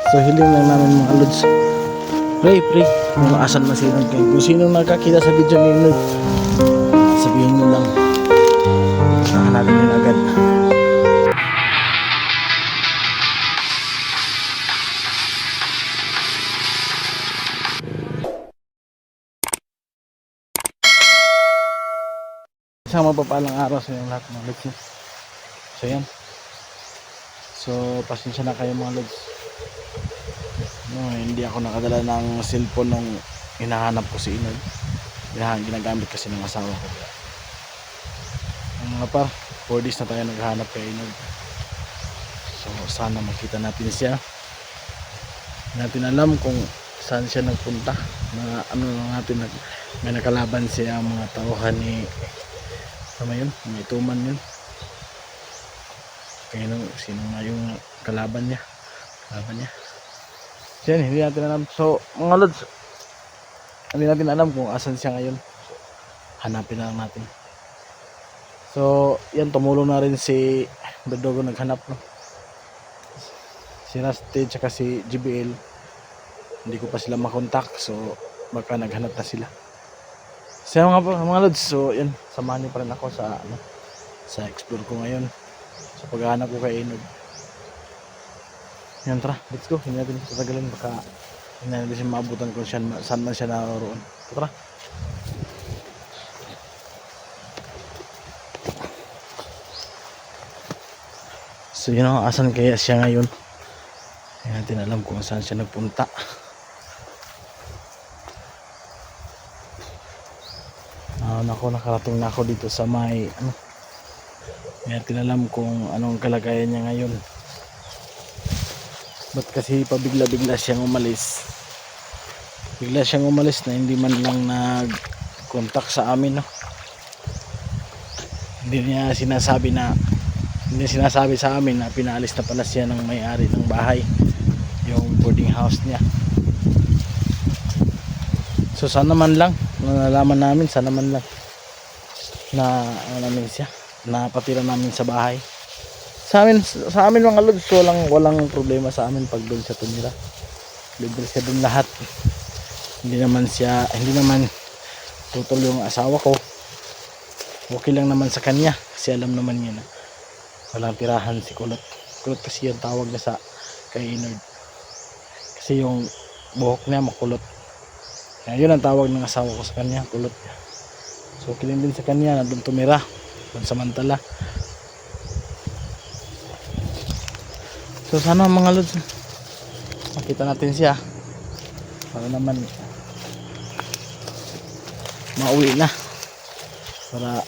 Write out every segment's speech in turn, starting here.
So hiling lang namin mga lods, pray kung asan masinod kayo. Kung sino nakakita sa video ni Lord, sabihin nyo lang, nahanapin nyo agad. Isang mapapalang araw sa inyong lahat mga lods. So yan, so pasensya na kayo mga lods. No, hindi ako nakadala ng cellphone nung hinahanap ko si Inod. Ginagamit kasi ng asawa ko. Mga par, 4 days na tayo naghahanap kay Inod. So sana makita natin siya. Hindi natin alam kung saan siya nagpunta. Na ano natin, may nakalaban siya mga tauhan ni ano yun, may tuman yun. Kaya sino nga yung kalaban niya. So yan, hindi natin alam. So mga lods, hindi natin alam kung asan siya ngayon. Hanapin na lang natin. So yan, tumulong na rin si Dodogo naghanap, no? Si Rusty tsaka si GBL, hindi ko pa sila makontak. So baka naghanap na sila. So mga lods, so yan, samahan niyo pa rin ako sa sa explore ko ngayon, sa paghahanap ko kay Inod. Yan, tara, let's go. Hindi natin tatagalin, baka hindi natin siya maabutan kung saan man siya naroon. Tara. So yun ang asan kaya siya ngayon. Hindi natin alam kung saan siya nagpunta. Nakarating na ako dito sa may hindi natin alam kung anong kalagayan niya ngayon. Ba't kasi pabigla-bigla siyang umalis. Bigla siyang umalis na hindi man lang nag-contact sa amin, no? Hindi sinasabi sa amin na pinaalis na pala siya ng may-ari ng bahay, yung boarding house niya. So sana man lang nalaman namin, sana man lang na namin siya, napatira namin sa bahay. Sa amin mga lods, walang problema sa amin pag doon siya tumira. Libre siya doon lahat. Hindi naman tutol yung asawa ko. Okay lang naman sa kanya kasi alam naman niya na walang tirahan si Kulot. Kulot kasi yung tawag niya kay Inod. Kasi yung buhok niya makulot. Yun ang tawag ng asawa ko sa kanya, Kulot. So okay lang din sa kanya na doon tumira, pansamantala. So sana mga lods, makita natin siya para naman mauwi na, para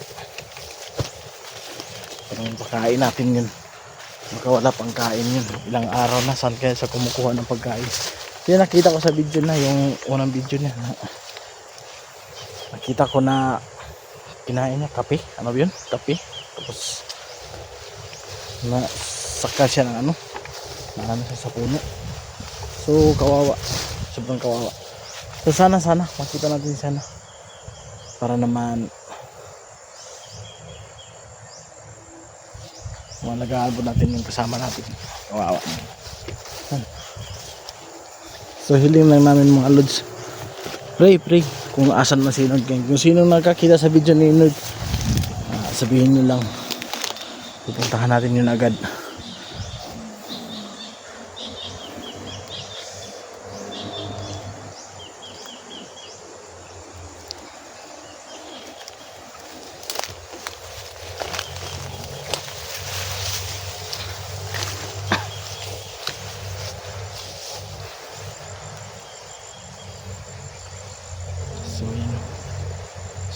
pakain natin yun. Baka wala pang kain yun, ilang araw na, saan kaya siya kumukuha ng pagkain. Kaya nakita ko sa video na, yung unang video niya, nakita ko na kinain niya kape, yun, kape, tapos saka siya ng siya sa puno. So kawawa, sobrang kawawa. So sana makita natin sana, para naman malagaan po natin yung kasama natin. Kawawa. So hiling lang namin mga lods, pray kung asan masinod kayo. Kung sino nakakita sa video ni Lord, sabihin nyo lang, pupuntahan natin yun agad.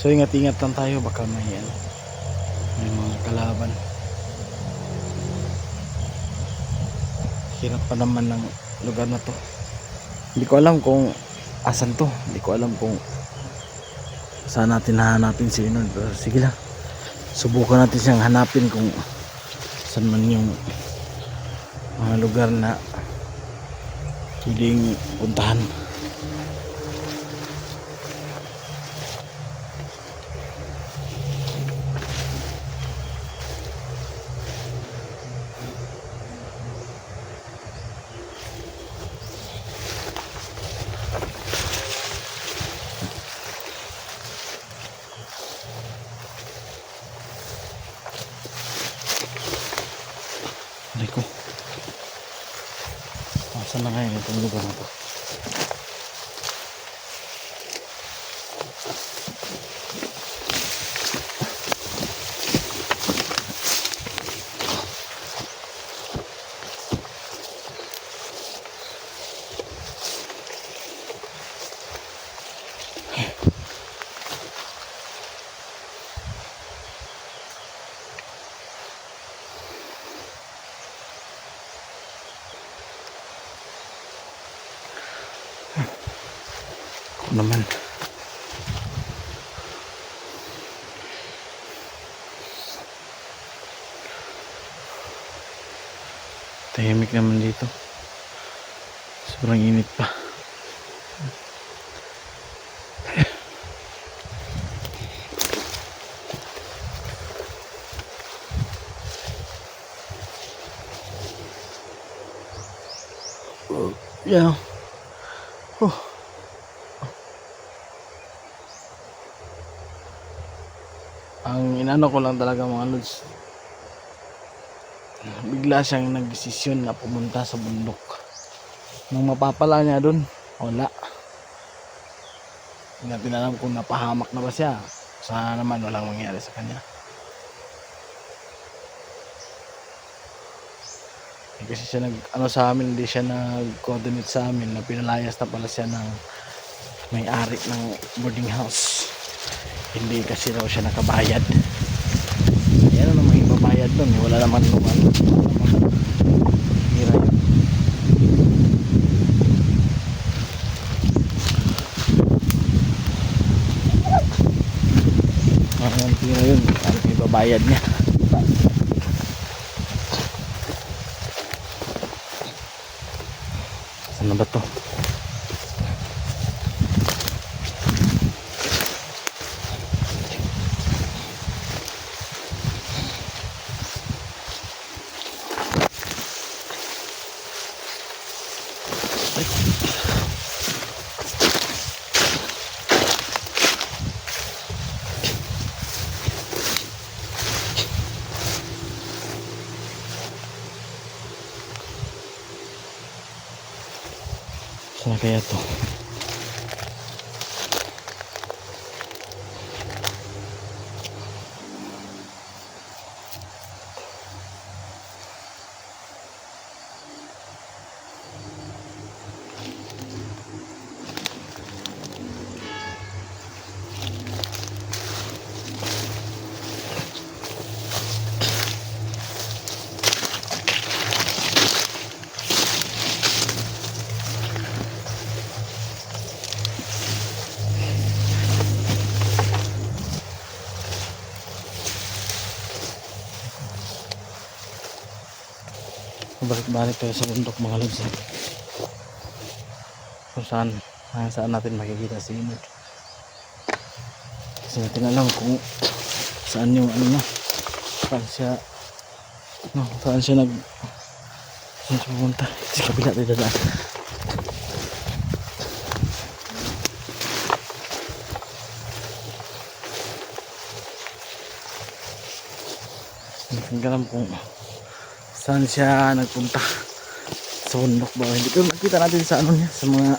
So ingat-ingat lang tayo, baka may mga kalaban. Hirap pa naman ng lugar na to. Hindi ko alam kung asan to. Hindi ko alam kung saan natin hahanapin si Inod. Pero sige lang, subukan natin siyang hanapin kung saan man yung mga lugar na pwedeng puntahan. Saan na ngayon itong lugar na to? Ako naman. Tahimik naman dito. Sobrang init pa. Yeah. Ang inano ko lang talaga mga lods, bigla siyang nagdesisyon na pumunta sa bundok. Nung mapapala niya dun, wala. Hindi natin alam kung napahamak na ba siya. Sana naman walang mangyari sa kanya. Kasi siya sa amin, hindi siya nag-coordinate sa amin na pinalayas na pala siya ng may-ari ng boarding house. Hindi kasi raw siya nakabayad. Yan ang namang ibabayad doon. Wala naman naman. Hira yun. Ang hira yun. Ang ibabayad niya. Saan na ba to? Saan kaya to? Balik-balik tayo sa bundok mga lods. Kung saan natin makikita si Inod. Kasi natin alam kung saan yung ano na, saan siya pumunta. Sa kabila tayo dadaan. Hindi ko alam kung saan siya nagpunta, sa bundok ba. Hindi ko nakita natin sa ano niya, sa mga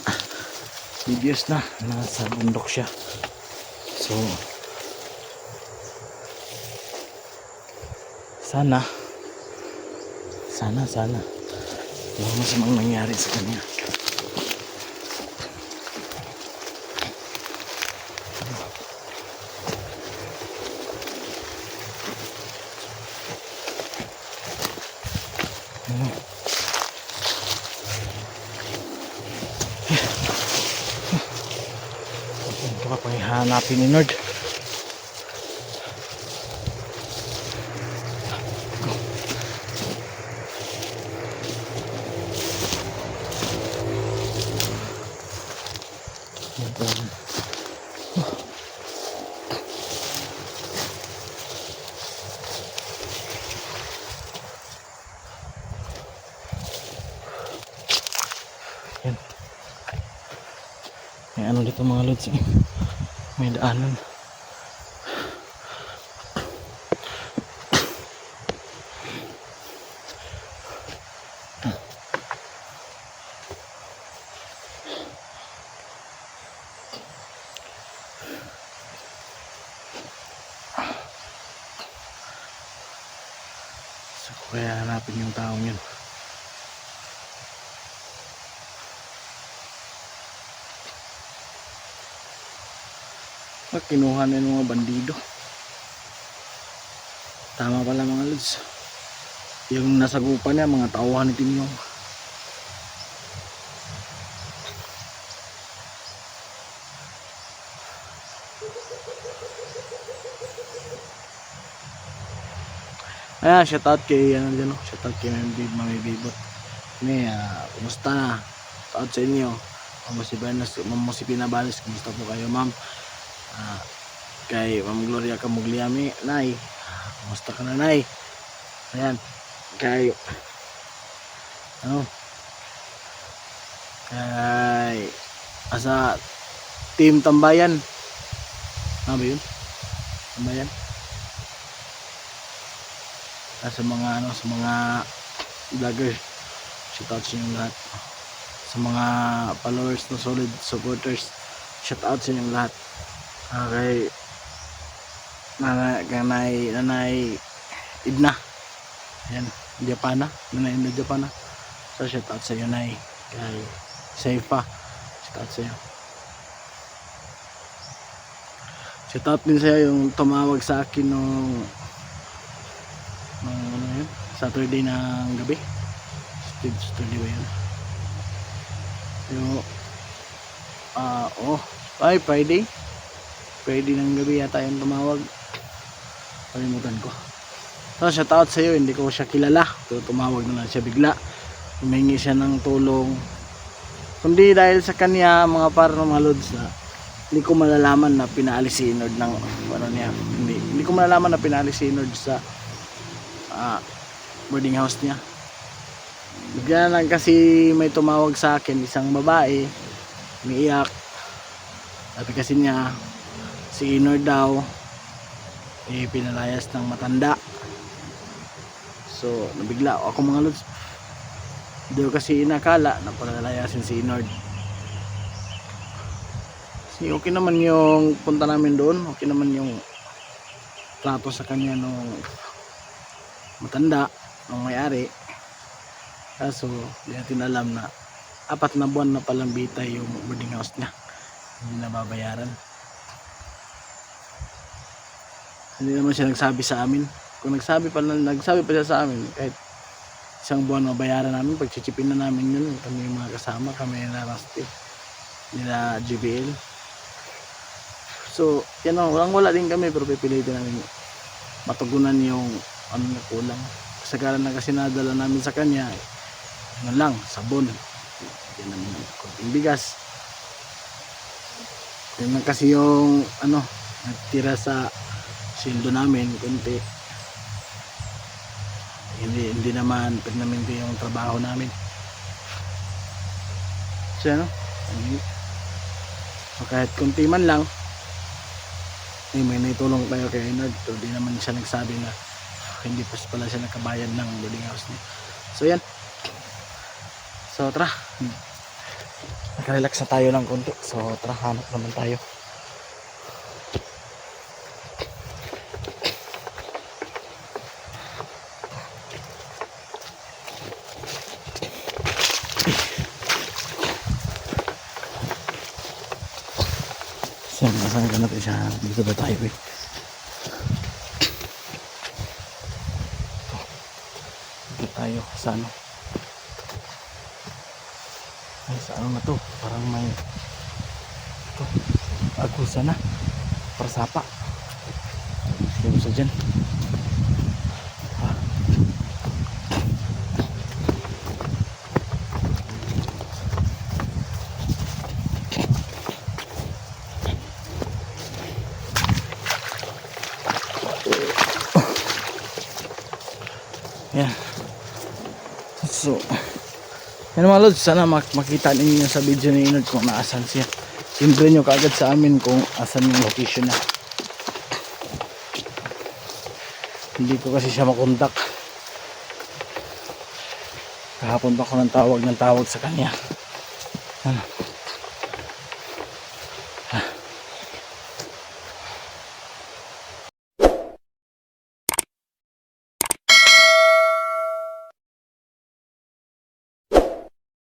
videos na nasa bundok siya. So sana walang masamang nangyari sa kanya. Ito pa pang hanapin ni Nord. Yan. May ano dito mga lods, may daanan. Kaya hanapin yung taong yun. Kinuha na yung mga bandido. Tama pala mga lods. Yung nasagupan niya, mga tauhan ni Tinyong. Ayan, shoutout kay shoutout kay Mami Bibot. Kumusta na? Shoutout sa inyo. Ma'am si Pinabalis, kumusta po kayo ma'am? Kay Ma'am Gloria Camugliami, Nay, kumusta ka na Nay? Ayan, kay kay asa Team Tambayan, ano ba yun? Tambayan, sa mga vlogger, shoutout sa inyong lahat. Sa mga followers na solid supporters, shoutout sa inyong lahat. Kay Nanay Idna, ayan, Japana, Nanay Idna Japana, so shoutout sa iyo Nay. Kay Seifa, shoutout sa iyo. Shoutout din sa iyo yung tumawag sa akin nung Saturday ng gabi. Saturday ba yun? Yung Friday ng gabi yata yung tumawag, kalimutan ko. So shoutout sa iyo, hindi ko siya kilala, pero tumawag na lang siya bigla, humingi siya ng tulong. Kundi dahil sa kanya mga mga lods, na hindi ko malalaman na pinaalis si Inord ng niya. Hindi ko malalaman na pinaalis si Inord sa boarding house niya. Bigla lang kasi may tumawag sa akin, isang babae, umiiyak. Sabi kasi niya, si Inord daw pinalayas ng matanda. So nabigla ako mga lods, hindi ko kasi inakala na palalayasin si Inord. Okay naman yung punta namin doon, okay naman yung trato sa kanya nung matanda, nung may-ari. Kaso hindi natin alam na 4 na buwan na palang bitay yung boarding house niya, hindi na babayaran. Hindi naman siya nagsabi sa amin. Kung nagsabi pa siya sa amin, kahit 1 buwan mabayaran namin, pagchichipin na namin yun. Kami yung mga kasama, kami na Rusty, nila GBL. So yan o, wala din kami, pero pipilitin namin matugunan yung na kulang. Kasagaran na kasi nadala namin sa kanya, sabon, yan naman, konting bigas. Yan kasi yung nagtira sa sildo namin, konti. Hindi naman permanente yung trabaho namin. So kahit konti man lang, may naitulong tayo kay Inord. So di naman siya nagsabi na hindi pa pala siya nakabayad ng boarding house niya. So yan, so tara, nakarelax na tayo ng konti. So tara, hanap naman tayo. Saan ka natin siya? Dito ba tayo eh? Dito tayo sa ay sa na to, parang may ito, agusa na para sapa yung sa dyan. Yan. So yan mga lods, sana makita ninyo sa video ni Inord kung naasan siya. Siyempre nyo kaagad sa amin kung asan yung location na. Hindi ko kasi siya makontak. Kahapon pa ako ng tawag sa kanya.